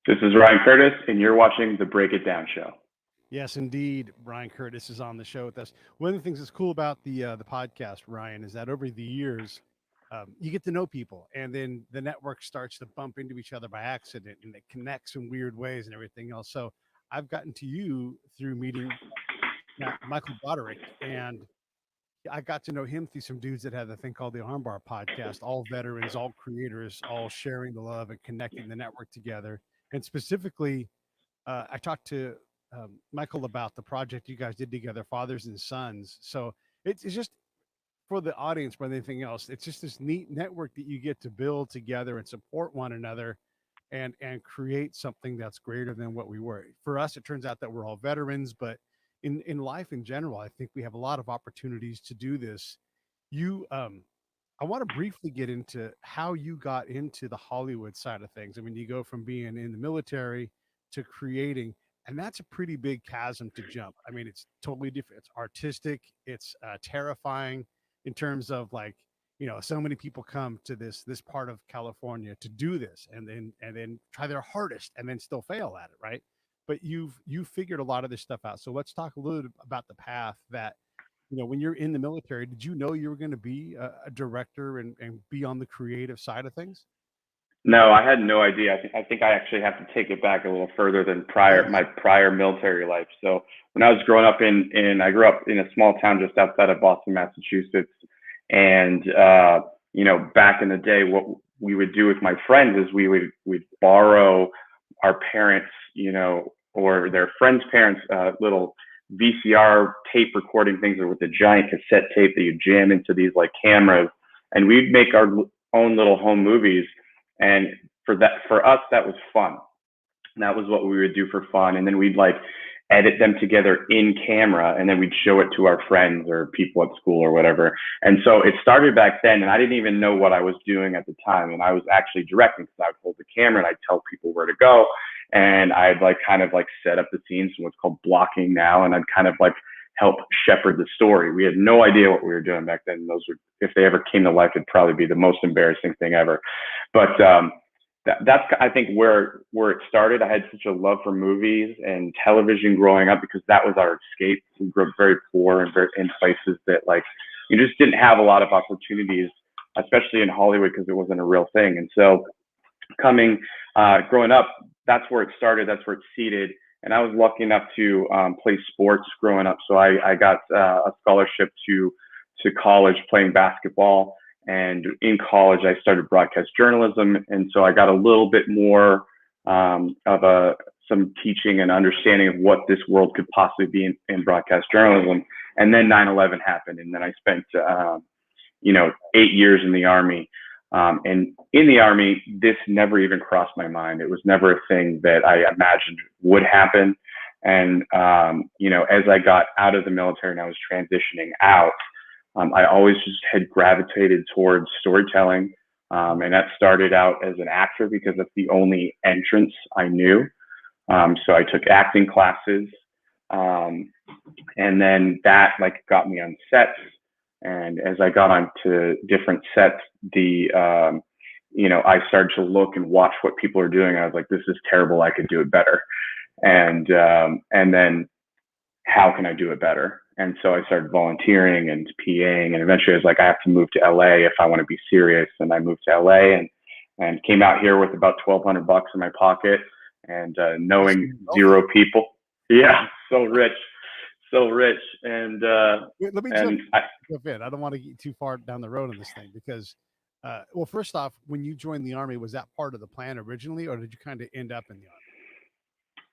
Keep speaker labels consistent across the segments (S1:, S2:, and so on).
S1: This is Ryan Curtis, and you're watching the Break It Down Show.
S2: Yes, indeed. Ryan Curtis is on the show with us. One of the things that's cool about the podcast, Ryan, is that over the years, you get to know people, and then the network starts to bump into each other by accident, and it connects in weird ways and everything else. So I've gotten to you through meeting Michael Broderick, and I got to know him through some dudes that had a thing called the Armbar podcast, all veterans, all creators, all sharing the love and connecting the network together. And specifically, I talked to Michael about the project you guys did together, Fathers and Sons. So it's just for the audience more than anything else. It's just this neat network that you get to build together and support one another and create something that's greater than what we were. For us, it turns out that we're all veterans, but in life in general, I think we have a lot of opportunities to do this. You I want to briefly get into how you got into the Hollywood side of things. I mean, you go from being in the military to creating, and that's a pretty big chasm to jump. I mean, it's totally different. It's artistic. It's terrifying in terms of like, so many people come to this part of California to do this, and then try their hardest, and then still fail at it, right? But you've figured a lot of this stuff out. So let's talk a little bit about the path that when you're in the military. Did you know you were going to be a director and be on the creative side of things?
S1: No, I had no idea. I think I actually have to take it back a little further than my prior military life. So when I was growing up I grew up in a small town just outside of Boston, Massachusetts, and back in the day, what we would do with my friends is we'd borrow our parents, or their friends' parents, little VCR tape recording things, or with a giant cassette tape that you jam into these like cameras, and we'd make our own little home movies. And for us, that was fun. That was what we would do for fun. And then we'd like edit them together in camera, and then we'd show it to our friends or people at school or whatever. And so it started back then, and I didn't even know what I was doing at the time. And I was actually directing, because I would hold the camera and I'd tell people where to go. And I'd kind of set up the scenes, what's called blocking now. And I'd kind of help shepherd the story. We had no idea what we were doing back then. Those were, if they ever came to life, it'd probably be the most embarrassing thing ever. But that's, I think, where it started. I had such a love for movies and television growing up, because that was our escape. We grew up very poor and very in places that you just didn't have a lot of opportunities, especially in Hollywood, because it wasn't a real thing. And so growing up, that's where it started. That's where it seeded. And I was lucky enough to play sports growing up. So I got a scholarship to college playing basketball. And in college, I started broadcast journalism. And so I got a little bit more of some teaching and understanding of what this world could possibly be in broadcast journalism. And then 9/11 happened. And then I spent, 8 years in the Army. And in the Army, this never even crossed my mind. It was never a thing that I imagined would happen. And, as I got out of the military and I was transitioning out, I always just had gravitated towards storytelling. And that started out as an actor, because that's the only entrance I knew. So I took acting classes. And then that got me on sets. And as I got onto different sets, I started to look and watch what people are doing. I was like, this is terrible. I could do it better. And then how can I do it better? And so I started volunteering and PAing. And eventually I was like, I have to move to LA if I want to be serious. And I moved to LA and came out here with about $1,200 in my pocket, and knowing zero people. Yeah. So rich. And
S2: let me jump in. I don't want to get too far down the road on this thing, because well, first off, when you joined the Army, was that part of the plan originally, or did you kind of end up in the Army?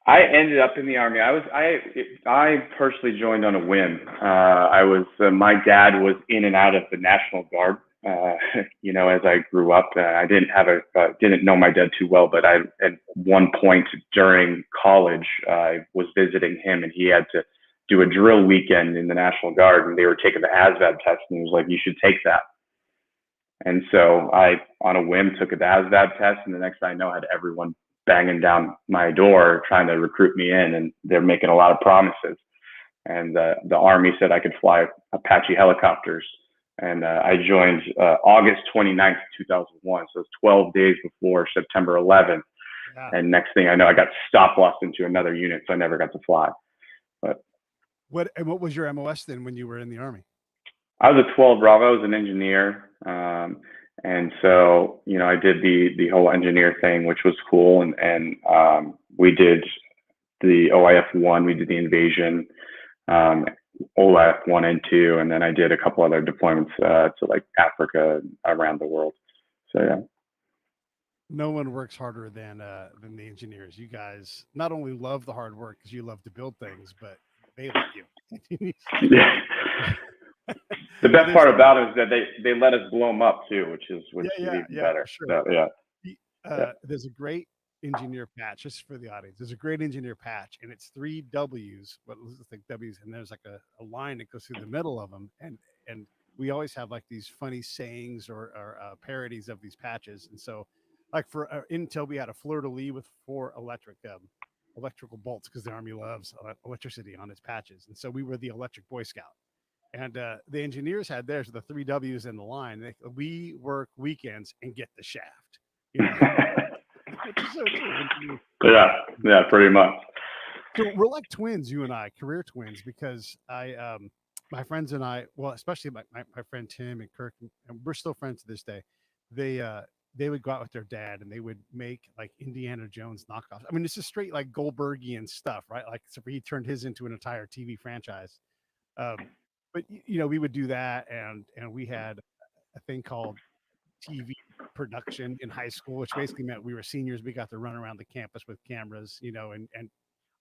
S1: I ended up in the Army. I personally joined on a whim. My dad was in and out of the National Guard. As I grew up, I didn't know my dad too well, but at one point during college, I was visiting him, and he had to do a drill weekend in the National Guard, and they were taking the ASVAB test, and he was like, you should take that. And so I, on a whim, took the ASVAB test, and the next thing I know, I had everyone banging down my door trying to recruit me in, and they're making a lot of promises. And the Army said I could fly Apache helicopters. And I joined August 29th, 2001. So it was 12 days before September 11th.
S2: Yeah.
S1: And next thing I know, I got stop lost into another unit, so I never got to fly. But
S2: What was your MOS then when you were in the Army?
S1: I was a 12 Bravo. I was an engineer. And so, I did the whole engineer thing, which was cool. And we did the OIF-1, we did the invasion, OIF-1 and 2, and then I did a couple other deployments to like Africa, around the world. So, yeah.
S2: No one works harder than the engineers. You guys not only love the hard work because you love to build things, but they let you.
S1: Yeah. The best part about it is that they let us blow them up too, which is even better.
S2: Sure.
S1: So, yeah.
S2: There's a great engineer patch, just for the audience. There's a great engineer patch, and it's 3 W's, what looks like W's, and there's like a line that goes through the middle of them, and we always have like these funny sayings or parodies of these patches. And so, like for Intel, we had a fleur-de-lis with 4 electrical bolts because the Army loves electricity on its patches, and so we were the Electric Boy Scout. And the engineers had theirs, the 3 W's in the line. We work weekends and get the shaft. Which is so true.
S1: Yeah, pretty much.
S2: So we're like twins, you and I, career twins, because my friends and I, well, especially my friend Tim and Kirk, and we're still friends to this day. They would go out with their dad and they would make like Indiana Jones knockoffs. I mean, this is straight like Goldbergian stuff, right? Like, so he turned his into an entire TV franchise. But we would do that, and we had a thing called TV production in high school, which basically meant we were seniors. We got to run around the campus with cameras, and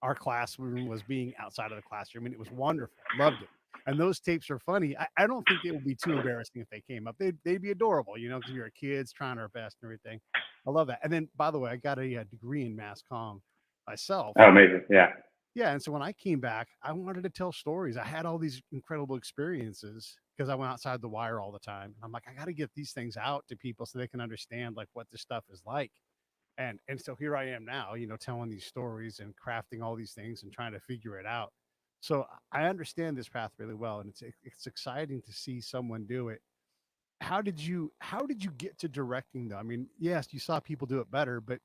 S2: our classroom was being outside of the classroom, and it was wonderful. Loved it. And those tapes are funny. I don't think it would be too embarrassing if they came up. They'd be adorable, because we were kids trying our best and everything. I love that. And then, by the way, I got a degree in mass comm myself.
S1: Oh, amazing. Yeah.
S2: Yeah, and so when I came back, I wanted to tell stories. I had all these incredible experiences because I went outside the wire all the time. I'm like, I got to get these things out to people so they can understand like what this stuff is like. And so here I am now, telling these stories and crafting all these things and trying to figure it out. So I understand this path really well, and it's exciting to see someone do it. How did you get to directing though? I mean, yes, you saw people do it better, but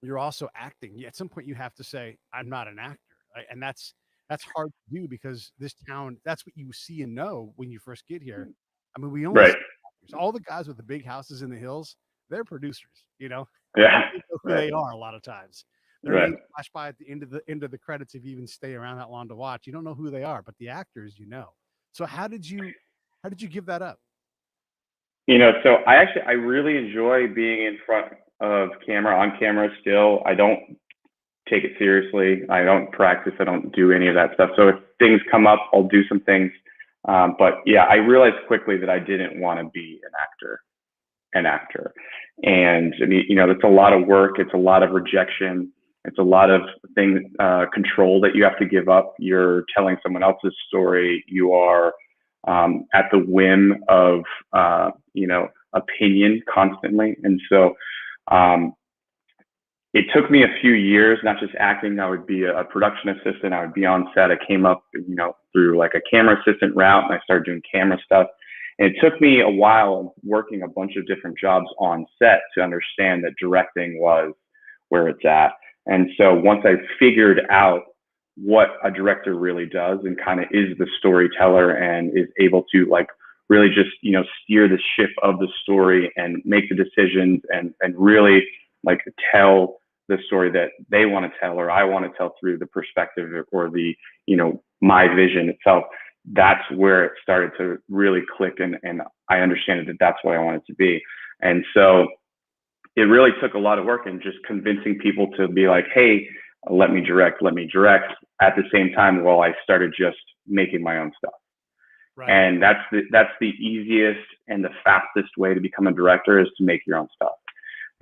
S2: you're also acting. At some point you have to say, I'm not an actor. Right? And that's hard to do because this town, that's what you see and know when you first get here. I mean, we only see actors. All the guys with the big houses in the hills, they're producers,
S1: Yeah.
S2: They know who they are a lot of times. Their names flash by at the end of the credits if you even stay around that long to watch. You don't know who they are, but the actors, So how did you give that up?
S1: So I really enjoy being in front of camera, on camera still. I don't take it seriously. I don't practice. I don't do any of that stuff. So if things come up, I'll do some things. But yeah, I realized quickly that I didn't want to be an actor. And I mean, that's a lot of work. It's a lot of rejection. It's a lot of control that you have to give up. You're telling someone else's story. You are at the whim of, opinion constantly. And so, it took me a few years, not just acting. I would be a production assistant. I would be on set. I came up, through like a camera assistant route, and I started doing camera stuff. And it took me a while working a bunch of different jobs on set to understand that directing was where it's at. And so once I figured out what a director really does and kind of is the storyteller and is able to like really just, steer the ship of the story and make the decisions and really like tell the story that they want to tell or I want to tell through the perspective or the, my vision itself, that's where it started to really click. And I understand that that's what I want it to be. And so it really took a lot of work and just convincing people to be like, hey, let me direct at the same time while I started just making my own stuff. Right. And that's the easiest and the fastest way to become a director is to make your own stuff.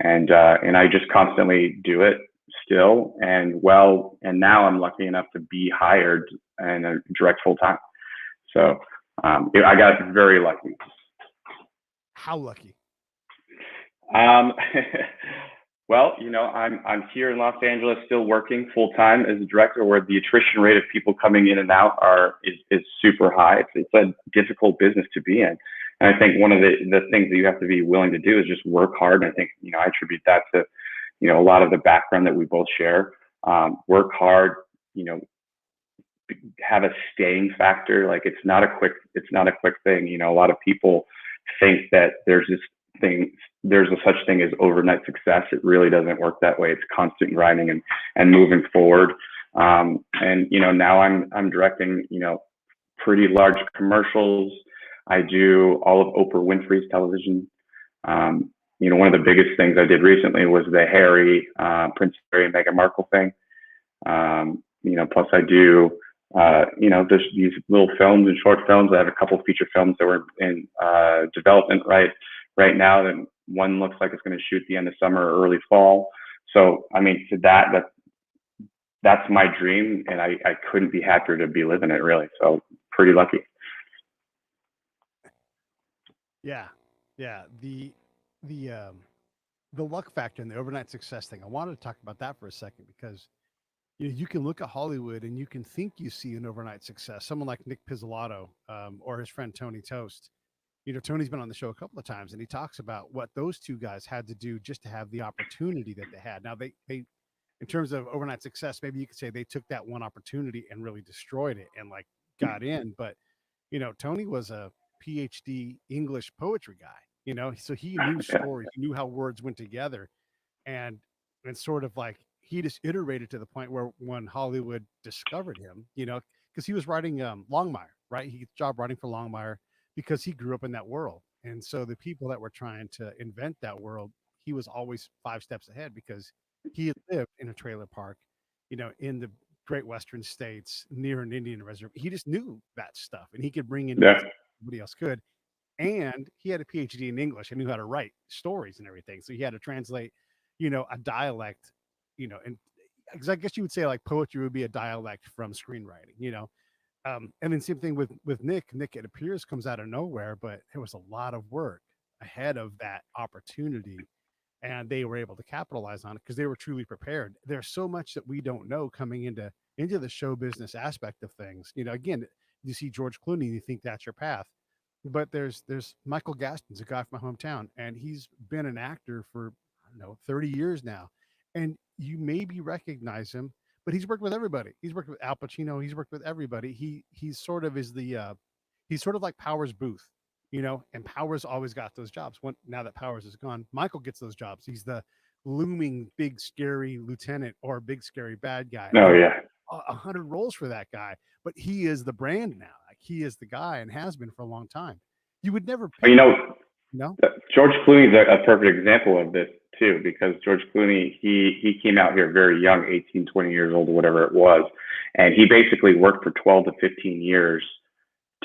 S1: And I just constantly do it still. And now I'm lucky enough to be hired and direct full time. So I got very lucky.
S2: How lucky?
S1: Well, I'm here in Los Angeles, still working full time as a director, where the attrition rate of people coming in and out is super high. It's a difficult business to be in. And I think one of the things that you have to be willing to do is just work hard. And I think, I attribute that to, a lot of the background that we both share. Work hard, have a staying factor. Like it's not a quick thing. A lot of people think that there's a such thing as overnight success. It really doesn't work that way. It's constant grinding and moving forward. And now I'm directing, pretty large commercials. I do all of Oprah Winfrey's television. One of the biggest things I did recently was the Prince Harry and Meghan Markle thing. Plus I do, there's these little films and short films. I have a couple of feature films that were in development right now. And one looks like it's going to shoot the end of summer or early fall. So, to that's my dream, and I couldn't be happier to be living it, really. So pretty lucky.
S2: Yeah. The luck factor and the overnight success thing. I wanted to talk about that for a second because you can look at Hollywood and you can think you see an overnight success. Someone like Nick Pizzolatto or his friend Tony Toast. Tony's been on the show a couple of times, and he talks about what those two guys had to do just to have the opportunity that they had. Now, they in terms of overnight success, maybe you could say they took that one opportunity and really destroyed it and got in. But, Tony was a PhD English poetry guy, so he knew stories, he knew how words went together. And sort of he just iterated to the point where when Hollywood discovered him, because he was writing Longmire, right? He gets a job writing for Longmire because he grew up in that world. And so the people that were trying to invent that world, he was always 5 steps ahead because he had lived in a trailer park, in the Great Western States near an Indian reservation. He just knew that stuff, and he could bring in nobody else could. And he had a PhD in English and knew how to write stories and everything. So he had to translate, a dialect, and because I guess you would say poetry would be a dialect from screenwriting, and then same thing with Nick. Nick, it appears, comes out of nowhere, but there was a lot of work ahead of that opportunity, and they were able to capitalize on it because they were truly prepared. There's so much that we don't know coming into the show business aspect of things. Again, you see George Clooney, you think that's your path, but there's Michael Gaston's a guy from my hometown, and he's been an actor for 30 years now, and you maybe recognize him, but he's worked with everybody. He's worked with Al Pacino. He's worked with everybody. He's sort of he's sort of like Powers Booth, and Powers always got those jobs. Now that Powers is gone, Michael gets those jobs. He's the looming big scary lieutenant or big scary bad guy.
S1: Oh yeah,
S2: 100 roles for that guy, but he is the brand now. He is the guy and has been for a long time. You would never pick
S1: George Clooney is a perfect example of this too, because George Clooney, he came out here very young, 18, 20 years old or whatever it was. And he basically worked for 12 to 15 years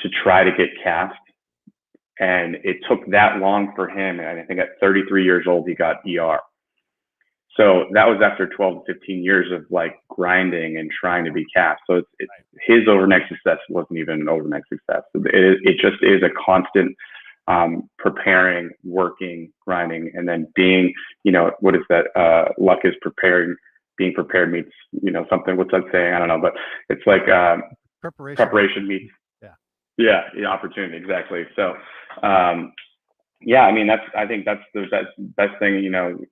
S1: to try to get cast. And it took that long for him. And I think at 33 years old, he got ER. So that was after 12 to 15 years of grinding and trying to be cast. So his overnight success wasn't even an overnight success. It just is a constant preparing, working, grinding, and then being, what is that? Luck is preparing. Being prepared meets, something. What's that saying? I don't know, but it's preparation meets. Yeah, opportunity, exactly. So, I think that's the best thing,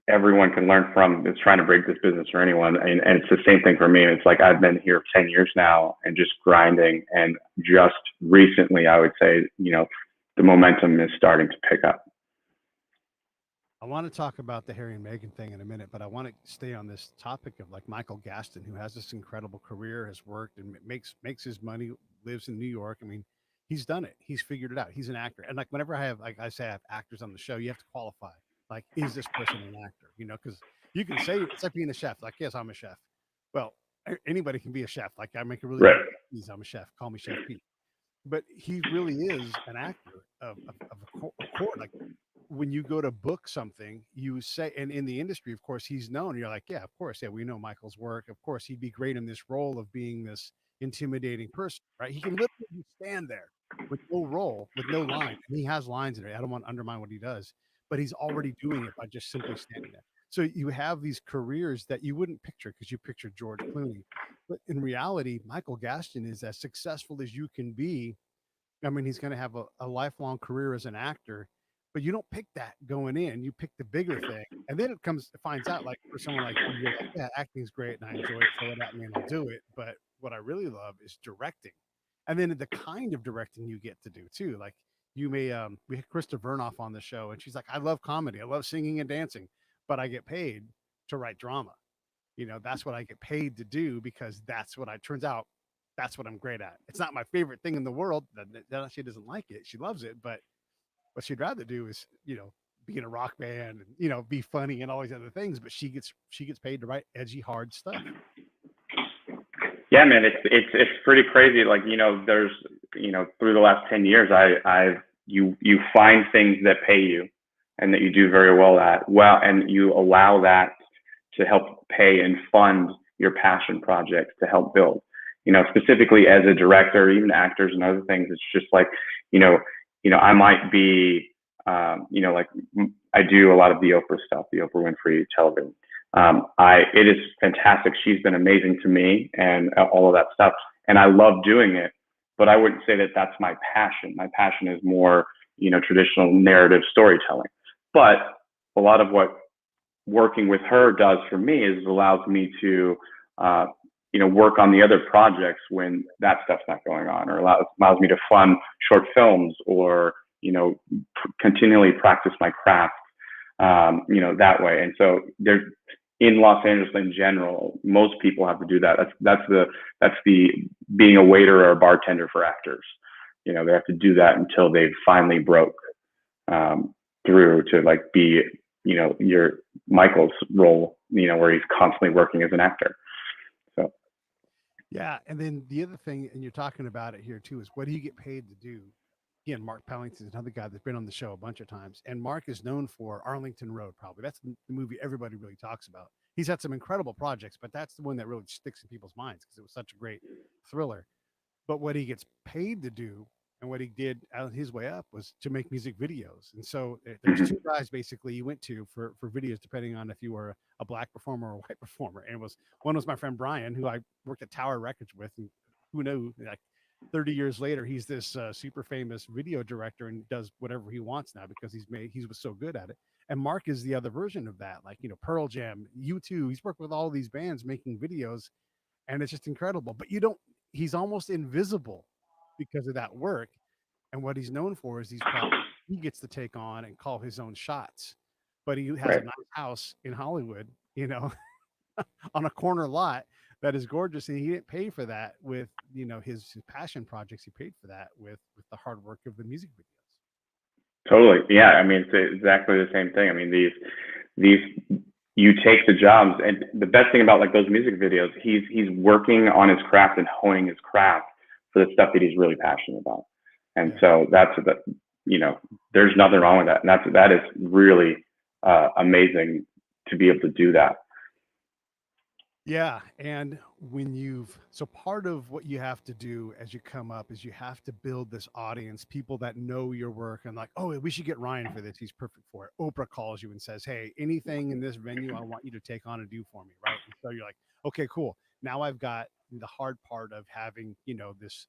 S1: everyone can learn from is trying to break this business or anyone. And it's the same thing for me. It's I've been here 10 years now and just grinding. And just recently, I would say, the momentum is starting to pick up.
S2: I want to talk about the Harry and Meghan thing in a minute, but I want to stay on this topic of Michael Gaston, who has this incredible career, has worked and makes his money, lives in New York. He's done it. He's figured it out. He's an actor. And whenever I have, I say I have actors on the show, you have to qualify. Is this person an actor? Because you can say it's like being a chef. Yes, I'm a chef. Well, anybody can be a chef. I make a really good cheese. I'm a chef. Call me Chef Pete. But he really is an actor of a court. When you go to book something, you say, and in the industry, of course, he's known. You're yeah, of course, yeah, we know Michael's work. Of course, he'd be great in this role of being this intimidating person, right? He can literally stand there with no role, with no line. And he has lines in it. I don't want to undermine what he does, but he's already doing it by just simply standing there. So you have these careers that you wouldn't picture because you picture George Clooney. But in reality, Michael Gaston is as successful as you can be. He's going to have a lifelong career as an actor, but you don't pick that going in. You pick the bigger thing, And then it finds out, like, for someone like you, you're like, yeah, acting's great and I enjoy it. Throw it at me and I'll do it. But what I really love is directing. And then the kind of directing you get to do too. Like we had Krista Vernoff on the show and she's like, I love comedy. I love singing and dancing, but I get paid to write drama. That's what I get paid to do because turns out that's what I'm great at. It's not my favorite thing in the world. That she doesn't like it. She loves it, but what she'd rather do is, be in a rock band and, be funny and all these other things. But she gets paid to write edgy, hard stuff.
S1: Yeah, man, it's pretty crazy. Like, there's, through the last 10 years, you find things that pay you and that you do very well at, and you allow that to help pay and fund your passion projects to help build, specifically as a director, even actors and other things. It's just like, I might be, like I do a lot of the Oprah stuff, the Oprah Winfrey television. It is fantastic. She's been amazing to me and all of that stuff. And I love doing it, but I wouldn't say that that's my passion. My passion is more, traditional narrative storytelling. But a lot of what working with her does for me is allows me to, work on the other projects when that stuff's not going on, or allows me to fund short films or, continually practice my craft, that way. And so there's, in Los Angeles in general, most people have to do that. That's the being a waiter or a bartender for actors. They have to do that until they've finally broke through to like be, your Michael's role, where he's constantly working as an actor. So.
S2: Yeah. And then the other thing, and you're talking about it here too, is what do you get paid to do? Again, Mark Pellington is another guy that's been on the show a bunch of times. And Mark is known for Arlington Road, probably. That's the movie everybody really talks about. He's had some incredible projects, but that's the one that really sticks in people's minds because it was such a great thriller. But what he gets paid to do and what he did on his way up was to make music videos. And so there's two guys basically you went to for videos, depending on if you were a black performer or a white performer. And one was my friend Brian, who I worked at Tower Records with, and who knew, like 30 years later, he's this super famous video director and does whatever he wants now because he was so good at it. And Mark is the other version of that, like, Pearl Jam, U2. He's worked with all these bands making videos, and it's just incredible. But he's almost invisible because of that work. And what he's known for is he gets to take on and call his own shots. But he has a nice house in Hollywood, on a corner lot that is gorgeous, and he didn't pay for that with his passion projects. He paid for that with the hard work of the music videos.
S1: Totally, yeah. I mean, it's exactly the same thing. I mean, these you take the jobs, and the best thing about like those music videos, he's working on his craft and honing his craft for the stuff that he's really passionate about, and so that's there's nothing wrong with that, and that is really amazing to be able to do that.
S2: Yeah. And so part of what you have to do as you come up is you have to build this audience, people that know your work and like, oh, we should get Ryan for this. He's perfect for it. Oprah calls you and says, hey, anything in this venue, I want you to take on and do for me. Right. And so you're like, okay, cool. Now I've got the hard part of having, this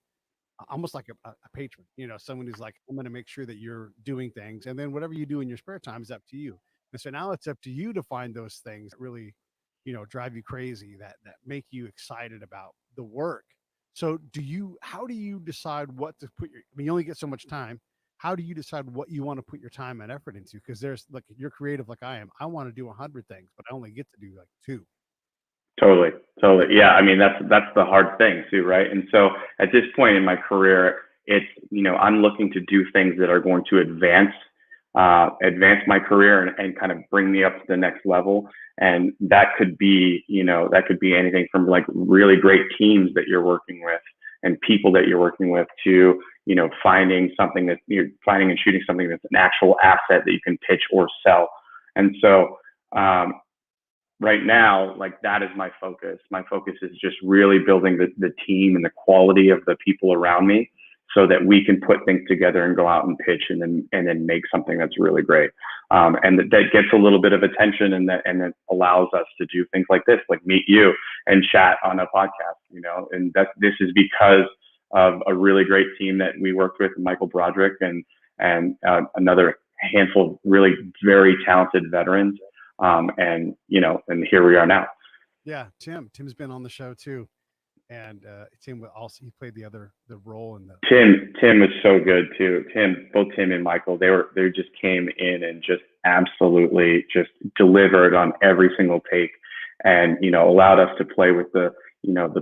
S2: almost like a patron, someone who's like, I'm going to make sure that you're doing things. And then whatever you do in your spare time is up to you. And so now it's up to you to find those things that really drive you crazy, that make you excited about the work. So how do you decide what to you only get so much time. How do you decide what you want to put your time and effort into? Because there's like, you're creative like I am. I want to do 100 things, but I only get to do like 2.
S1: Totally. Yeah. I mean, that's the hard thing too, right? And so at this point in my career, it's, I'm looking to do things that are going to advance my career and kind of bring me up to the next level. And that could be, anything from like really great teams that you're working with and people that you're working with to, finding something that you're finding and shooting something that's an actual asset that you can pitch or sell. And so, right now, like that is my focus. My focus is just really building the team and the quality of the people around me so that we can put things together and go out and pitch and then make something that's really great. And that gets a little bit of attention and that allows us to do things like this, like meet you and chat on a podcast, and this is because of a really great team that we worked with, Michael Broderick and another handful of really very talented veterans. And here we are now.
S2: Yeah, Tim's been on the show too, and Tim also he played the role in the.
S1: Tim was so good too. Both Tim and Michael, they just came in and just absolutely just delivered on every single take, and allowed us to play with the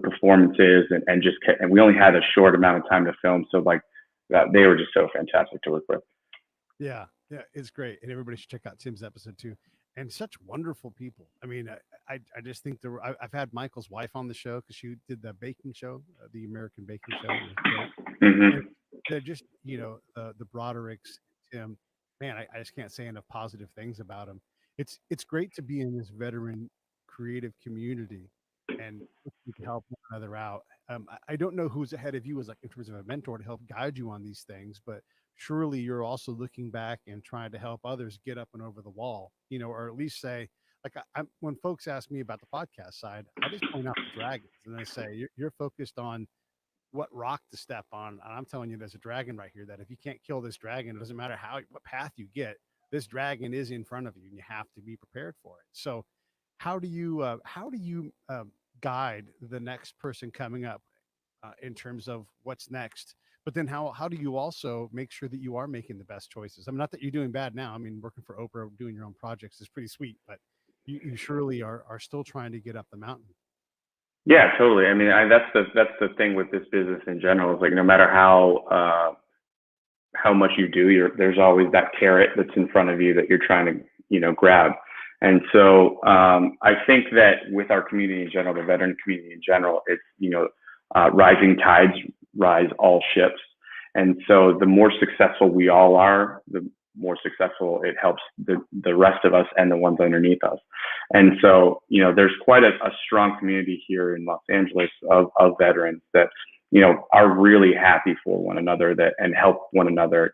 S1: performances and we only had a short amount of time to film, so like they were just so fantastic to work with.
S2: Yeah, it's great, and everybody should check out Tim's episode too. And such wonderful people. I mean, I just think I've had Michael's wife on the show because she did the baking show, the American Baking Show.
S1: Mm-hmm.
S2: They're just the Brodericks, Tim. Man, I just can't say enough positive things about him. It's great to be in this veteran creative community and to help one another out. I don't know who's ahead of you as like in terms of a mentor to help guide you on these things, but surely you're also looking back and trying to help others get up and over the wall, or at least say, like, when folks ask me about the podcast side, I just point out the dragons and I say, you're focused on what rock to step on. And I'm telling you, there's a dragon right here that if you can't kill this dragon, it doesn't matter what path you get, this dragon is in front of you and you have to be prepared for it. So how do you guide the next person coming up in terms of what's next? But then how do you also make sure that you are making the best choices? I mean, not that you're doing bad now. I mean, working for Oprah, doing your own projects is pretty sweet, but you surely are still trying to get up the mountain.
S1: Yeah, totally. I mean, that's the thing with this business in general is like, no matter how much you do, there's always that carrot that's in front of you that you're trying to, grab. And so I think that with our community in general, the veteran community in general, it's, rising tides rise all ships. And so the more successful we all are, the more successful it helps the rest of us and the ones underneath us. And so, there's quite a strong community here in Los Angeles of veterans that, are really happy for one another and help one another,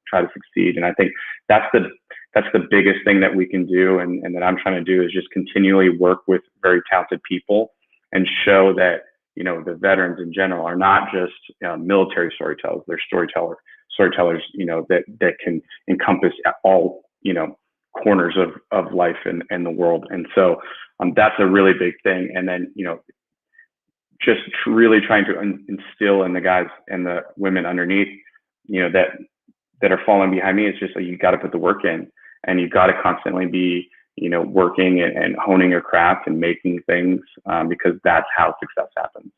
S1: try to succeed. And I think that's the biggest thing that we can do and that I'm trying to do is just continually work with very talented people and show that, the veterans in general are not just military storytellers. They're storytellers, that can encompass all, corners of life and the world. And so that's a really big thing. And then, just really trying to instill in the guys and the women underneath, that are falling behind me. It's just like, you got to put the work in and you've got to constantly be, working and honing your craft and making things because that's how success happens.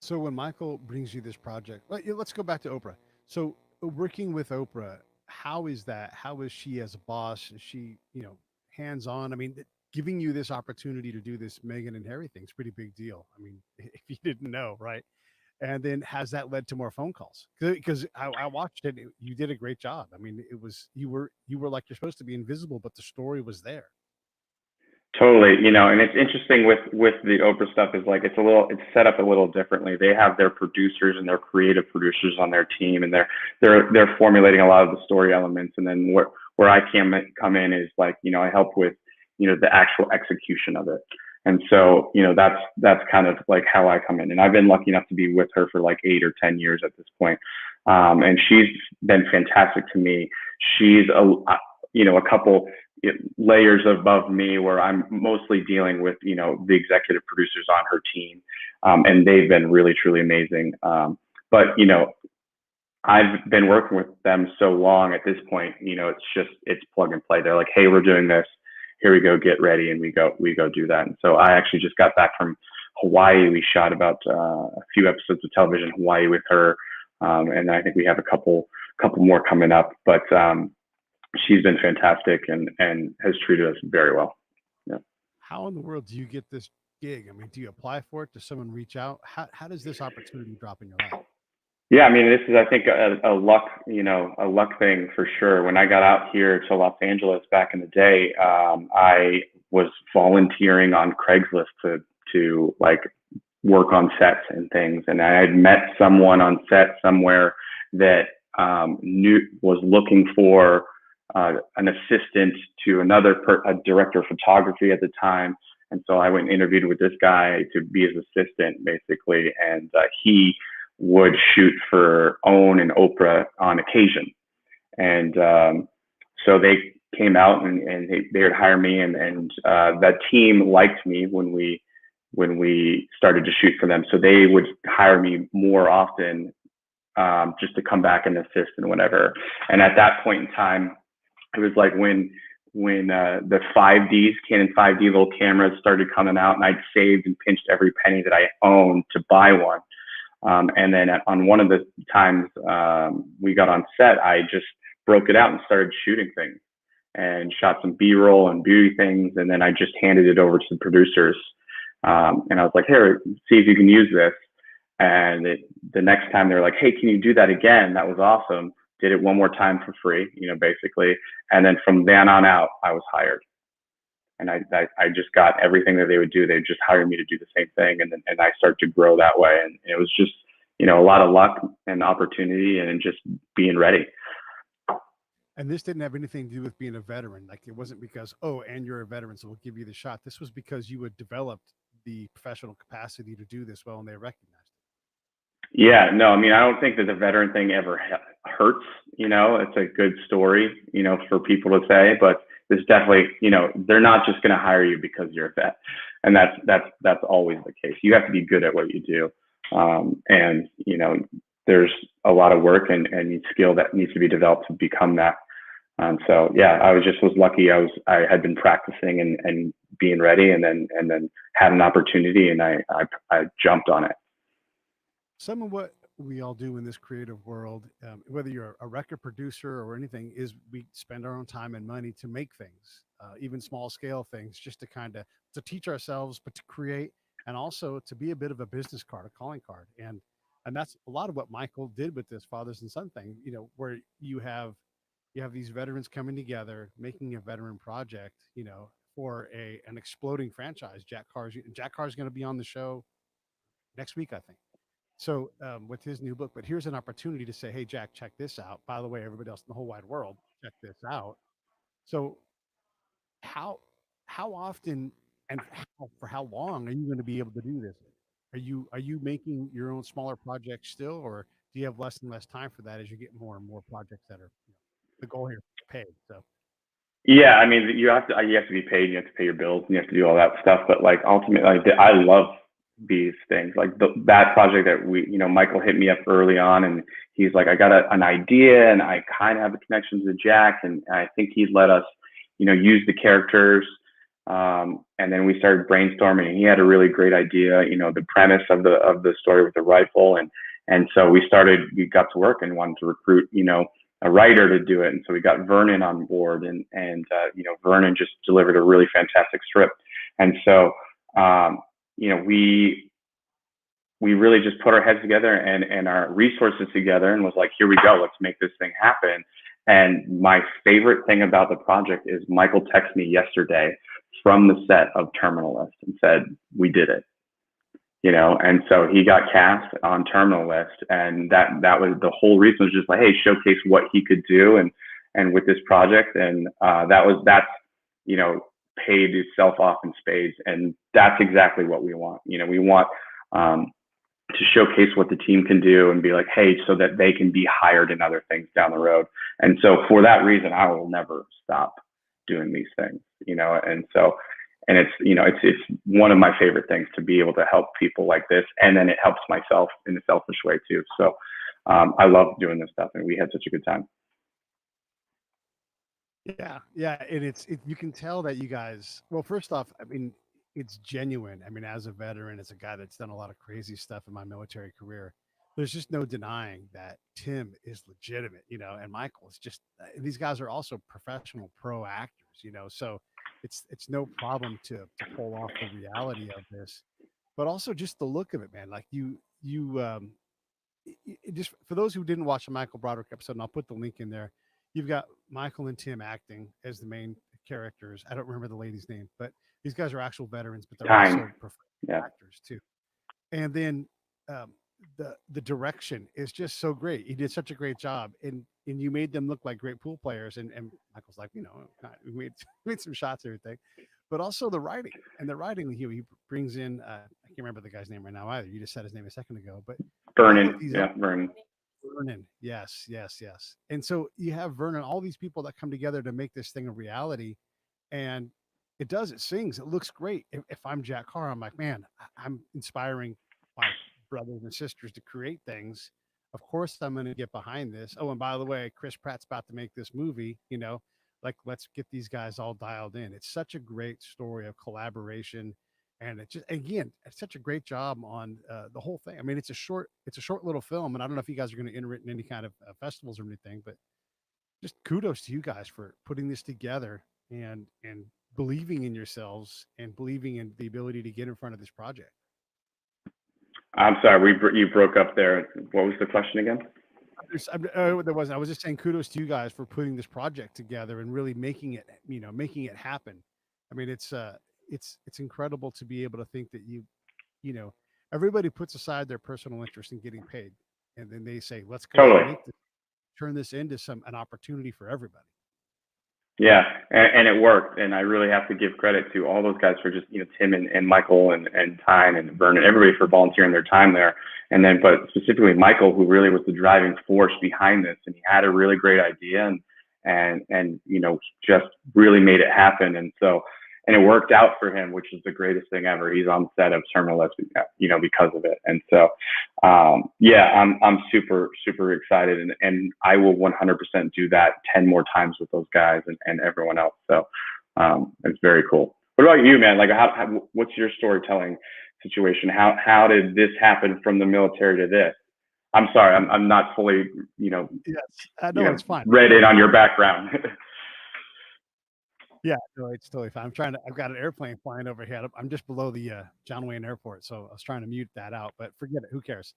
S2: So when Michael brings you this project, let's go back to Oprah. So working with Oprah, how is that? How is she as a boss? Is she, hands-on? I mean, giving you this opportunity to do this Meghan and Harry thing is a pretty big deal. I mean, if you didn't know, right? And then has that led to more phone calls? Because I watched it. You did a great job. I mean, you were like you're supposed to be invisible, but the story was there.
S1: Totally. And it's interesting with the Oprah stuff is like, it's set up a little differently. They have their producers and their creative producers on their team, and they're formulating a lot of the story elements. And then where I can come in is like, I help with, the actual execution of it. And so, that's kind of like how I come in. And I've been lucky enough to be with her for like 8 or 10 years at this point. And she's been fantastic to me. She's a couple layers above me where I'm mostly dealing with, the executive producers on her team. And they've been really, truly amazing. But, I've been working with them so long at this point, it's plug and play. They're like, hey, we're doing this. Here we go, get ready. And we go do that. And so I actually just got back from Hawaii. We shot about a few episodes of television in Hawaii with her. And I think we have a couple more coming up, but she's been fantastic and has treated us very well. Yeah.
S2: How in the world do you get this gig? I mean, do you apply for it? Does someone reach out? How does this opportunity drop in your lap?
S1: Yeah, I mean, this is, I think, a luck thing for sure. When I got out here to Los Angeles back in the day, I was volunteering on Craigslist to like work on sets and things. And I had met someone on set somewhere that was looking for an assistant to a director of photography at the time. And so I went and interviewed with this guy to be his assistant, basically. And he would shoot for OWN and Oprah on occasion. And so they came out and they would hire me, and that team liked me when we started to shoot for them. So they would hire me more often, just to come back and assist and whatever. And at that point in time, it was like when the 5Ds, Canon 5D little cameras started coming out, and I'd saved and pinched every penny that I owned to buy one. And then on one of the times we got on set, I just broke it out and started shooting things and shot some B-roll and beauty things. And then I just handed it over to the producers. And I was like, here, see if you can use this. And the next time they were like, hey, can you do that again? That was awesome. Did it one more time for free, basically. And then from then on out, I was hired. And I just got everything that they would do. They'd just hire me to do the same thing. And I started to grow that way. And it was just, a lot of luck and opportunity and just being ready.
S2: And this didn't have anything to do with being a veteran. Like, it wasn't because, and you're a veteran, so we'll give you the shot. This was because you had developed the professional capacity to do this well, and they recognized it.
S1: Yeah, no, I mean, I don't think that the veteran thing ever hurts. It's a good story, for people to say, but there's definitely, they're not just going to hire you because you're a vet. And that's always the case. You have to be good at what you do. And, there's a lot of work and skill that needs to be developed to become that. So yeah, I was lucky. I had been practicing and being ready, and then had an opportunity, and I jumped on it.
S2: Some of what we all do in this creative world, whether you're a record producer or anything, is we spend our own time and money to make things, even small scale things, just to teach ourselves, but to create, and also to be a bit of a business card, a calling card. And that's a lot of what Michael did with this fathers and son thing, where you have these veterans coming together, making a veteran project, for an exploding franchise. Jack Carr's going to be on the show next week, I think. So with his new book, but here's an opportunity to say, hey, Jack, check this out. By the way, everybody else in the whole wide world, check this out. So how often and for how long are you going to be able to do this? Are you making your own smaller projects still, or do you have less and less time for that as you get more and more projects that are the goal here is paid? So
S1: yeah, I mean, you have to be paid, you have to pay your bills, and you have to do all that stuff. But like ultimately, I love these things. Like that project that Michael hit me up early on, and he's like, I got an idea, and I kind of have a connection to Jack, and I think he'd let us, use the characters. And then we started brainstorming, and he had a really great idea, the premise of the story with the rifle. And so we got to work and wanted to recruit, a writer to do it. And so we got Vernon on board, and Vernon just delivered a really fantastic script. And so, we really just put our heads together and our resources together and was like, here we go, let's make this thing happen. And my favorite thing about the project is Michael texted me yesterday from the set of Terminal List and said, we did it, and so he got cast on Terminal List. And that was the whole reason, was just like, hey, showcase what he could do and with this project. And that's paid itself off in spades. And that's exactly what we want. We want to showcase what the team can do and be like, hey, so that they can be hired in other things down the road. And so for that reason, I will never stop doing these things, and so, and it's one of my favorite things to be able to help people like this. And then it helps myself in a selfish way too. So I love doing this stuff, and we had such a good time.
S2: Yeah. And you can tell that you guys, well, first off, I mean, it's genuine. I mean, as a veteran, as a guy that's done a lot of crazy stuff in my military career, there's just no denying that Tim is legitimate, and Michael is just, these guys are also professional pro actors, so it's no problem to pull off the reality of this, but also just the look of it, man. Like just for those who didn't watch the Michael Broderick episode, and I'll put the link in there, you've got Michael and Tim acting as the main characters. I don't remember the lady's name, but these guys are actual veterans, but they're also professional actors too. And then the direction is just so great. He did such a great job, and you made them look like great pool players. And Michael's like, we made some shots, and everything, but also the writing. And the writing, he brings in, I can't remember the guy's name right now either. You just said his name a second ago, but
S1: Vernon, Vernon.
S2: Vernon. Yes, yes, yes. And so you have Vernon, all these people that come together to make this thing a reality. And it does, it sings, it looks great. If I'm Jack Carr, I'm like, man, I'm inspiring my brothers and sisters to create things. Of course, I'm going to get behind this. Oh, and by the way, Chris Pratt's about to make this movie, like let's get these guys all dialed in. It's such a great story of collaboration, and it just again, it's such a great job on the whole thing. I mean, it's a short little film, and I don't know if you guys are going to enter it in any kind of festivals or anything, but just kudos to you guys for putting this together and believing in yourselves and believing in the ability to get in front of this project.
S1: I'm sorry, you broke up there. What was the question again?
S2: There wasn't. I was just saying kudos to you guys for putting this project together and really making it happen. I mean, it's incredible to be able to think that you know, everybody puts aside their personal interest in getting paid, and then they say, let's go out and
S1: Totally.
S2: make this, turn this into an opportunity for everybody.
S1: Yeah, and it worked. And I really have to give credit to all those guys for just, Tim and Michael and Tyne and Vernon, everybody for volunteering their time there. And then, but specifically Michael, who really was the driving force behind this. And he had a really great idea and, just really made it happen. And so, and it worked out for him, which is the greatest thing ever. He's on set of Terminal, because of it. And so, yeah, I'm super, super excited, and I will 100% do that 10 more times with those guys and everyone else. So, it's very cool. What about you, man? Like, what's your storytelling situation? How did this happen from the military to this? I'm sorry, I'm not fully,
S2: Yes, no, it's fine.
S1: read in on your background.
S2: Yeah, no, it's totally fine. I've got an airplane flying overhead. I'm just below the John Wayne Airport, so I was trying to mute that out, but forget it. Who cares?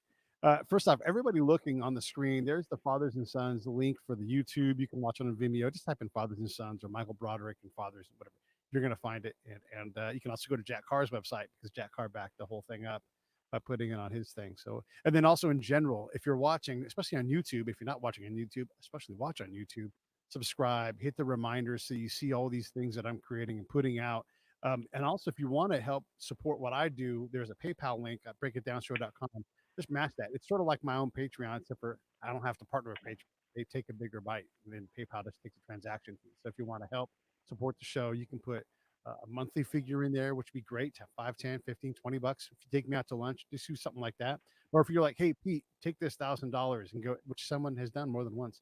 S2: First off, everybody looking on the screen, there's the Fathers and Sons link for the YouTube. You can watch it on Vimeo. Just type in Fathers and Sons or Michael Broderick and Fathers, whatever. You're going to find it. And you can also go to Jack Carr's website because Jack Carr backed the whole thing up by putting it on his thing. So, and then also in general, if you're watching, especially on YouTube, if you're not watching on YouTube, especially watch on YouTube, subscribe, hit the reminders so you see all these things that I'm creating and putting out. And also, if you want to help support what I do, there's a PayPal link at breakitdownshow.com. Just match that. It's sort of like my own Patreon, except for I don't have to partner with Patreon. They take a bigger bite, and then PayPal just takes a transaction fee. So if you want to help support the show, you can put a monthly figure in there, which would be great. 5, 10, 15, 20 bucks. If you take me out to lunch, just do something like that. Or if you're like, hey, Pete, take this $1,000 and go, which someone has done more than once.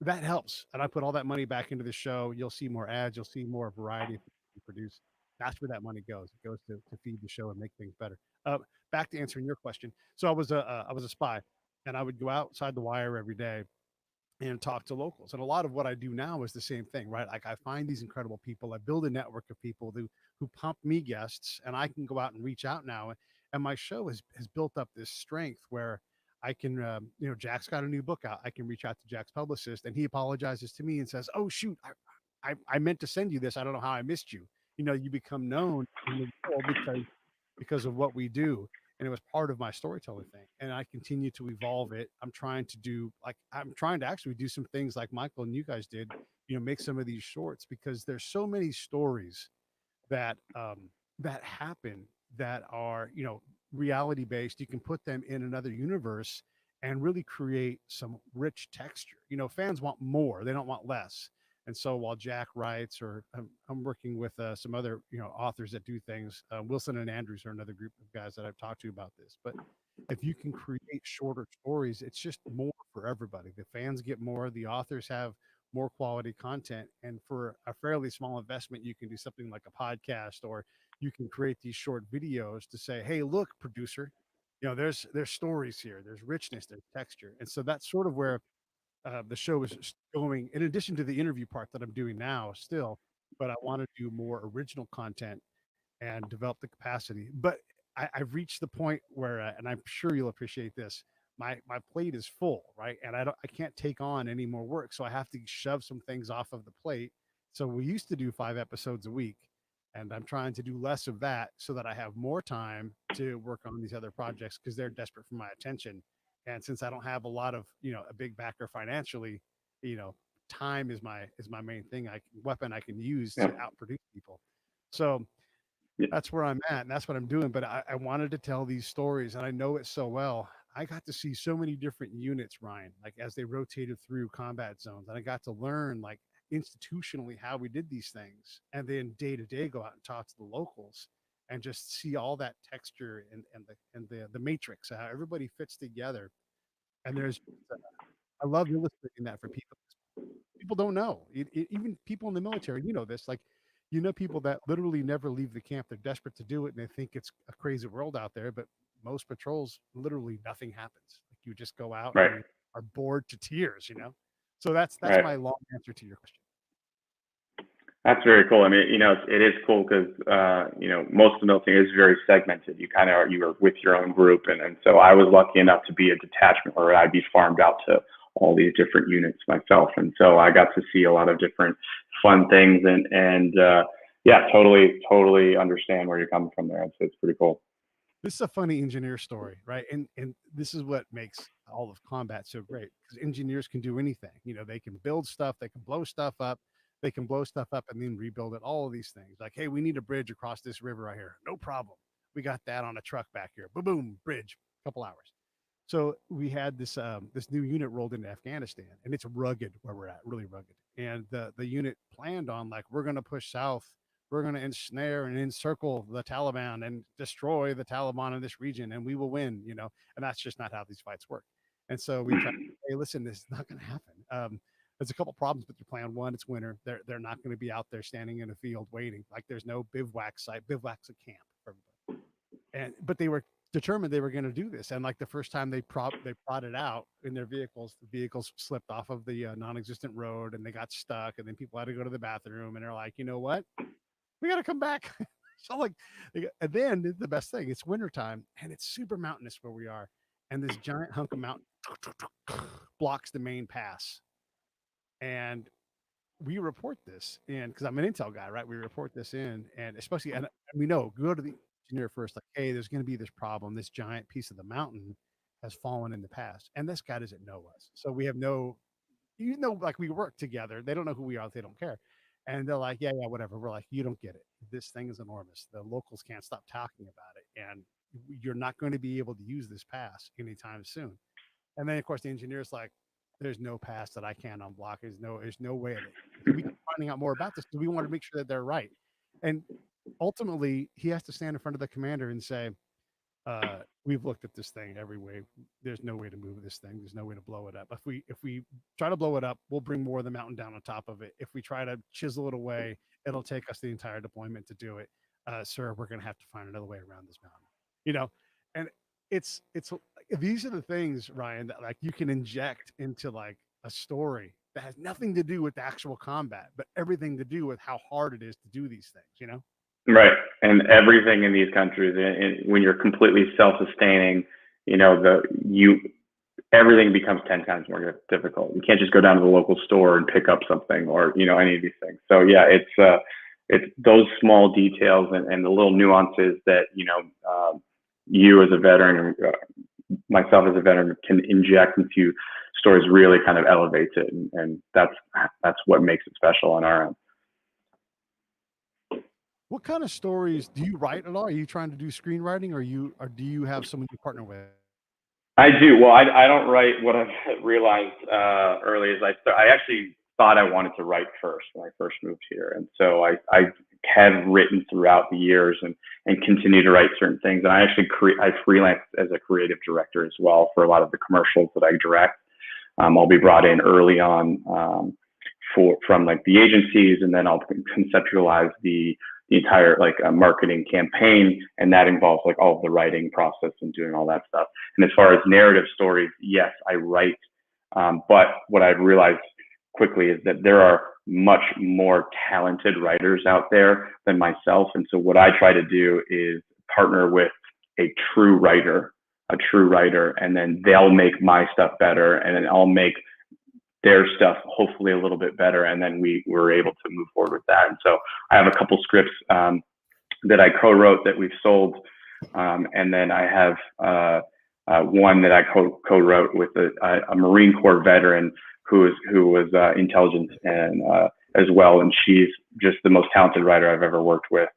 S2: That helps. And I put all that money back into the show. You'll see more ads. You'll see more variety of you produce. That's where that money goes. It goes to feed the show and make things better. Back to answering your question. So I was a spy, and I would go outside the wire every day and talk to locals. And a lot of what I do now is the same thing, right? Like I find these incredible people. I build a network of people who pump me guests, and I can go out and reach out now. And my show has built up this strength where I can, Jack's got a new book out. I can reach out to Jack's publicist, and he apologizes to me and says, "Oh shoot, I meant to send you this. I don't know how I missed you." You become known in the world because of what we do, and it was part of my storytelling thing. And I continue to evolve it. I'm trying to actually do some things like Michael and you guys did. Make some of these shorts because there's so many stories that happen that are reality based. You can put them in another universe and really create some rich texture. Fans want more; they don't want less. And so while Jack writes, or I'm working with some other authors that do things, Wilson and Andrews are another group of guys that I've talked to about this. But if you can create shorter stories, it's just more for everybody. The fans get more, the authors have more quality content, and for a fairly small investment, you can do something like a podcast, or you can create these short videos to say, "Hey, look, producer, there's stories here, there's richness, there's texture." And so that's sort of where the show is going. In addition to the interview part that I'm doing now, still, but I want to do more original content and develop the capacity. But I've reached the point where, and I'm sure you'll appreciate this. My plate is full, right? And I can't take on any more work, so I have to shove some things off of the plate. So we used to do 5 episodes a week, and I'm trying to do less of that so that I have more time to work on these other projects because they're desperate for my attention. And since I don't have a lot of a big backer financially, you know, time is my main thing. Weapon I can use to
S1: Yeah.
S2: outproduce people. So
S1: Yeah.
S2: that's where I'm at, and that's what I'm doing. But I wanted to tell these stories, and I know it so well. I got to see so many different units, Ryan, like as they rotated through combat zones. And I got to learn like institutionally how we did these things. And then day to day go out and talk to the locals and just see all that texture and the matrix, how everybody fits together. And I love illustrating that for people. People don't know. Even people in the military, you know this, like, you know, people that literally never leave the camp. They're desperate to do it and they think it's a crazy world out there. But most patrols, literally nothing happens. Like you just go out
S1: Right.
S2: and you are bored to tears, you know? So that's
S1: Right.
S2: my long answer to your question.
S1: That's very cool. I mean, it is cool because, most of the military is very segmented. You are with your own group. And so I was lucky enough to be a detachment where I'd be farmed out to all these different units myself. And so I got to see a lot of different fun things and yeah, totally understand where you're coming from there. It's pretty cool.
S2: This is a funny engineer story, right? And this is what makes all of combat so great because engineers can do anything. You know, they can build stuff, they can blow stuff up, they can blow stuff up and then rebuild it. All of these things, like, hey, we need a bridge across this river right here. No problem. We got that on a truck back here. Boom, boom, bridge. Couple hours. So we had this new unit rolled into Afghanistan, and it's rugged where we're at, really rugged. And the unit planned on like we're going to push south, we're going to ensnare and encircle the Taliban and destroy the Taliban in this region, and we will win. You know, and that's just not how these fights work. And so we tried. Hey, listen, this is not going to happen. There's a couple problems with your plan. One, it's winter. They're not going to be out there standing in a field waiting. Like there's no bivouac site. Bivouac's a camp for everybody. But they were determined they were going to do this. And like the first time they prodded out in their vehicles, the vehicles slipped off of the non-existent road and they got stuck. And then people had to go to the bathroom. And they're like, you know what? We got to come back. So like, and then the best thing, it's wintertime and it's super mountainous where we are. And this giant hunk of mountain blocks the main pass. And we report this in because I'm an intel guy, right? We report this in, and especially, and we know go to the engineer first, like, hey, there's going to be this problem. This giant piece of the mountain has fallen in the past, and this guy doesn't know us, so we have no, like we work together. They don't know who we are. They don't care, and they're like, yeah, whatever. We're like, you don't get it. This thing is enormous. The locals can't stop talking about it, and you're not going to be able to use this pass anytime soon. And then, of course, the engineer's like, there's no pass that I can unblock. There's no way of it. So we keep finding out more about this because we want to make sure that they're right. And ultimately, he has to stand in front of the commander and say, we've looked at this thing every way. There's no way to move this thing. There's no way to blow it up. If we try to blow it up, we'll bring more of the mountain down on top of it. If we try to chisel it away, it'll take us the entire deployment to do it. Sir, we're going to have to find another way around this mountain. You know, and it's these are the things, Ryan, that like you can inject into like a story that has nothing to do with the actual combat, but everything to do with how hard it is to do these things, you know?
S1: Right. And everything in these countries, when you're completely self-sustaining, everything becomes 10 times more difficult. You can't just go down to the local store and pick up something or, any of these things. So yeah, it's those small details and the little nuances that, you as a veteran, myself as a veteran can inject into stories really kind of elevates it. And that's what makes it special on our end.
S2: What kind of stories do you write at all? Are you trying to do screenwriting or do you have someone you partner with?
S1: I do. Well, I don't write. What I've realized early is I actually thought I wanted to write first when I first moved here. And so I have written throughout the years and continue to write certain things. And I actually I freelance as a creative director as well for a lot of the commercials that I direct. I'll be brought in early on from like the agencies, and then I'll conceptualize the entire like marketing campaign, and that involves like all of the writing process and doing all that stuff. And as far as narrative stories, yes, I write, but what I've realized quickly is that there are much more talented writers out there than myself. And so what I try to do is partner with a true writer, and then they'll make my stuff better, and then I'll make their stuff hopefully a little bit better, and then we were able to move forward with that. And so I have a couple scripts that I co-wrote that we've sold, and then I have one that I co-wrote with a Marine Corps veteran who was intelligence and as well, and she's just the most talented writer I've ever worked with.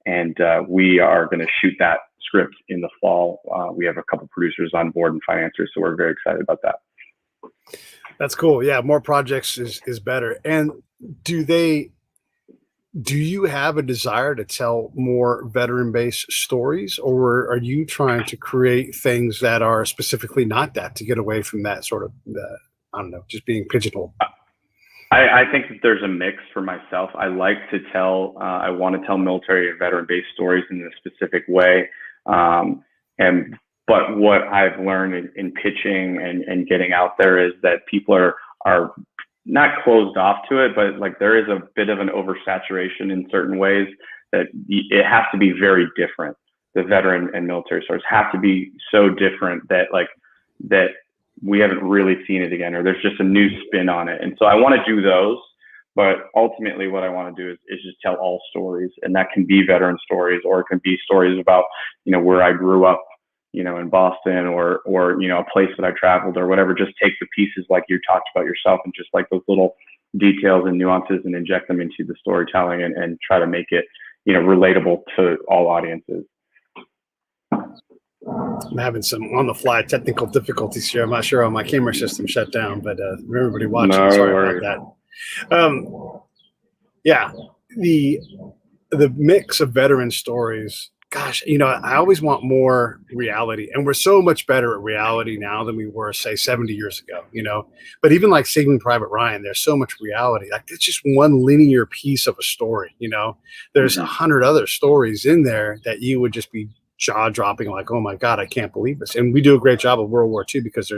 S1: And we are going to shoot that script in the fall. We have a couple producers on board and financiers, so we're very excited about that.
S2: That's cool. Yeah, more projects is better. And do you have a desire to tell more veteran-based stories, or are you trying to create things that are specifically not that, to get away from that sort of, I don't know, just being pigeonholed?
S1: I think that there's a mix for myself. I like to tell, I want to tell military and veteran-based stories in a specific way. But what I've learned in pitching and getting out there is that people are not closed off to it, but like there is a bit of an oversaturation in certain ways that it has to be very different. The veteran and military stories have to be so different that we haven't really seen it again, or there's just a new spin on it. And so I want to do those, but ultimately what I want to do is just tell all stories, and that can be veteran stories, or it can be stories about, where I grew up, in Boston, or, a place that I traveled or whatever. Just take the pieces like you talked about yourself, and just like those little details and nuances, and inject them into the storytelling, and try to make it, relatable to all audiences.
S2: I'm having some on the fly technical difficulties here. I'm not sure how my camera system shut down, but for everybody watching, sorry about that. Yeah, the mix of veteran stories. Gosh, I always want more reality, and we're so much better at reality now than we were, say, 70 years ago, But even like Saving Private Ryan, there's so much reality. Like, it's just one linear piece of a story, There's 100 other stories in there that you would just be jaw-dropping, like, oh my God, I can't believe this. And we do a great job of World War II, because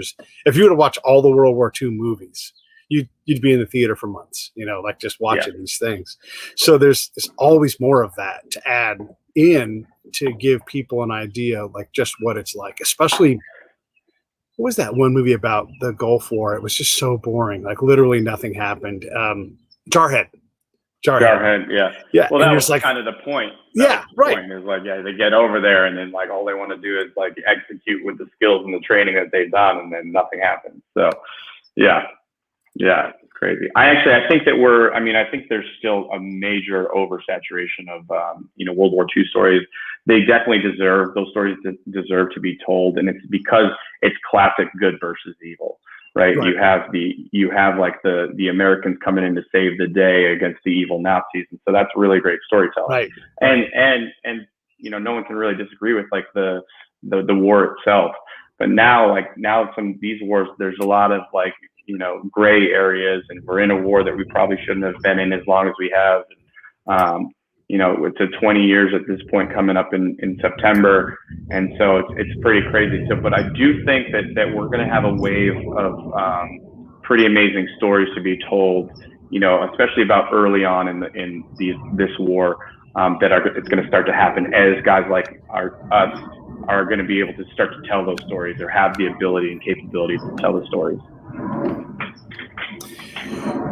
S2: if you were to watch all the World War II movies, you'd be in the theater for months, like just watching these things. So there's always more of that to add in, to give people an idea, like just what it's like. Especially, what was that one movie about the Gulf War? It was just so boring. Like literally nothing happened. Jarhead. Yeah.
S1: Well, that was like kind of the point.
S2: Right.
S1: Point is like, they get over there, and then like all they want to do is like execute with the skills and the training that they've done, and then nothing happens. So, yeah, it's crazy. I think that I think there's still a major oversaturation of, World War II stories. They definitely those stories deserve to be told. And it's because it's classic good versus evil, right? You have like the Americans coming in to save the day against the evil Nazis. And so that's really great storytelling.
S2: Right.
S1: And, no one can really disagree with like the war itself. But now some of these wars, there's a lot of like, gray areas, and we're in a war that we probably shouldn't have been in as long as we have. It's 20 years at this point, coming up in September. And so it's pretty crazy. So, but I do think that we're going to have a wave of pretty amazing stories to be told, especially about early on in this war, it's going to start to happen as guys like us are going to be able to start to tell those stories, or have the ability and capability to tell the stories.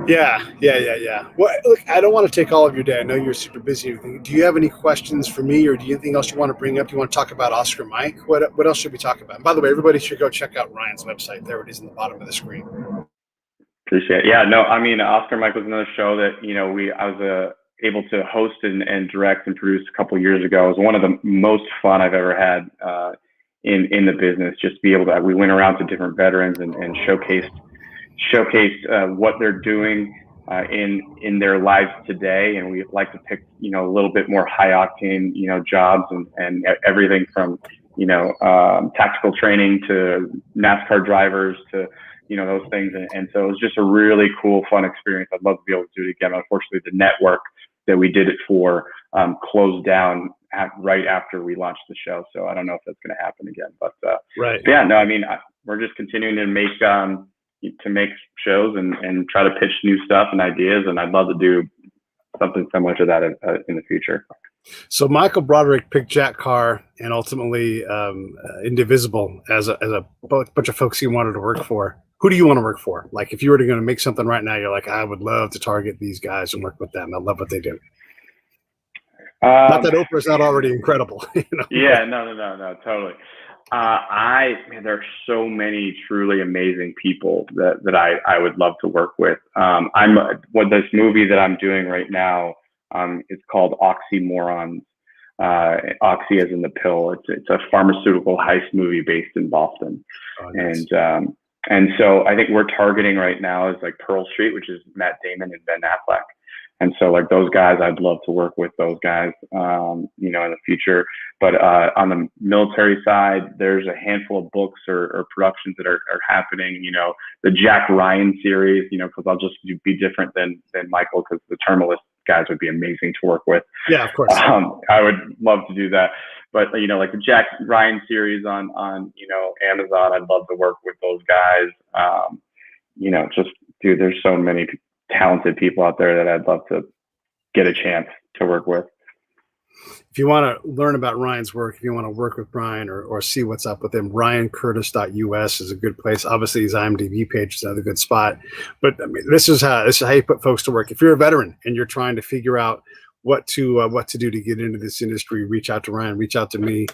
S2: Yeah. Well, look, I don't want to take all of your day. I know you're super busy. Do you have any questions for me, or do you have anything else you want to bring up? You want to talk about Oscar Mike? What else should we talk about? And by the way, everybody should go check out Ryan's website. There it is in the bottom of the screen.
S1: Appreciate it. Yeah, no, I mean, Oscar Mike was another show that, I was able to host and direct and produce a couple of years ago. It was one of the most fun I've ever had in the business. Just be able to, we went around to different veterans and showcased what they're doing in their lives today. And we like to pick, a little bit more high octane, jobs and everything from, tactical training to NASCAR drivers to, those things. And so it was just a really cool, fun experience. I'd love to be able to do it again. Unfortunately, the network that we did it for closed down right after we launched the show. So I don't know if that's going to happen again, but
S2: right.
S1: Yeah, no, I mean, we're just continuing to make shows and try to pitch new stuff and ideas. And I'd love to do something similar to that in the future.
S2: So Michael Broderick picked Jack Carr and ultimately Indivisible as a bunch of folks he wanted to work for. Who do you want to work for? Like, if you were going to make something right now, you're like, I would love to target these guys and work with them. I love what they do. Not that Oprah's not already incredible.
S1: Yeah, no, totally. There are so many truly amazing people that I would love to work with. This movie that I'm doing right now, is called Oxymorons. Oxy as in the pill. It's a pharmaceutical heist movie based in Boston.
S2: Oh, nice.
S1: And so I think we're targeting right now is like Pearl Street, which is Matt Damon and Ben Affleck. And so like those guys, I'd love to work with those guys, in the future. But on the military side, there's a handful of books or productions that are happening, the Jack Ryan series, because I'll just be different than Michael, because the Terminalist guys would be amazing to work with.
S2: Yeah, of course.
S1: I would love to do that. But, like the Jack Ryan series on Amazon, I'd love to work with those guys. Dude, there's so many talented people out there that I'd love to get a chance to work with.
S2: If you want to learn about Ryan's work, if you want to work with Ryan or see what's up with him, ryancurtis.us is a good place. Obviously, his IMDb page is another good spot. But I mean, this is how you put folks to work. If you're a veteran and you're trying to figure out what to do to get into this industry, reach out to Ryan, reach out to me,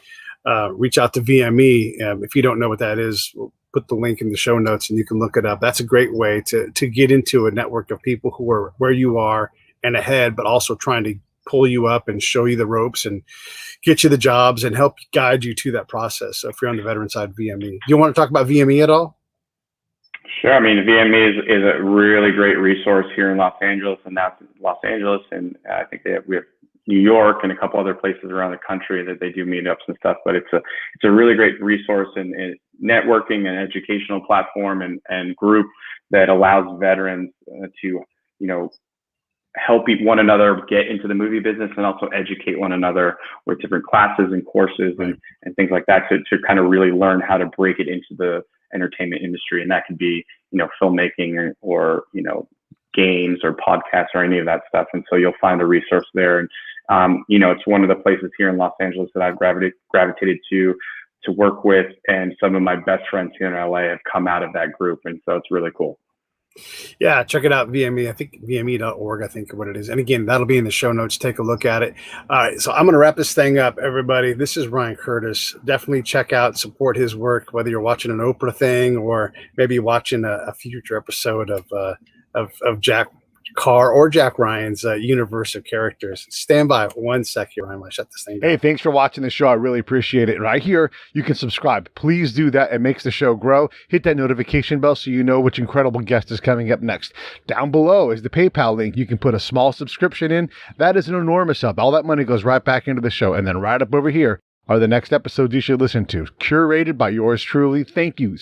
S2: reach out to VME. If you don't know what that is, we'll put the link in the show notes and you can look it up. That's a great way to get into a network of people who are where you are and ahead, but also trying to pull you up and show you the ropes and get you the jobs and help guide you to that process. So if you're on the veteran side, VME. Do you want to talk about VME at all?
S1: Sure. I mean, VME is a really great resource here in Los Angeles, and that's Los Angeles. And I think we have New York and a couple other places around the country that they do meetups and stuff. But it's a really great resource and networking and educational platform and group that allows veterans to, help one another get into the movie business and also educate one another with different classes and courses and things like that to kind of really learn how to break it into the entertainment industry. And that could be, filmmaking or games or podcasts or any of that stuff. And so you'll find a resource there. And, it's one of the places here in Los Angeles that I've gravitated to work with. And some of my best friends here in LA have come out of that group. And so it's really cool.
S2: Yeah, check it out, VME. I think VME.org, I think what it is. And again, that'll be in the show notes. Take a look at it. All right, so I'm going to wrap this thing up, everybody. This is Ryan Curtis. Definitely check out, support his work, whether you're watching an Oprah thing or maybe watching a future episode of Jack Carr or Jack Ryan's universe of characters. Stand by 1 sec here, Ryan. I shut this thing down.
S3: Hey, thanks for watching the show. I really appreciate it. Right here, you can subscribe. Please do that. It makes the show grow. Hit that notification bell so you know which incredible guest is coming up next. Down below is the PayPal link. You can put a small subscription in. That is an enormous help. All that money goes right back into the show. And then right up over here are the next episodes you should listen to, curated by yours truly. Thank you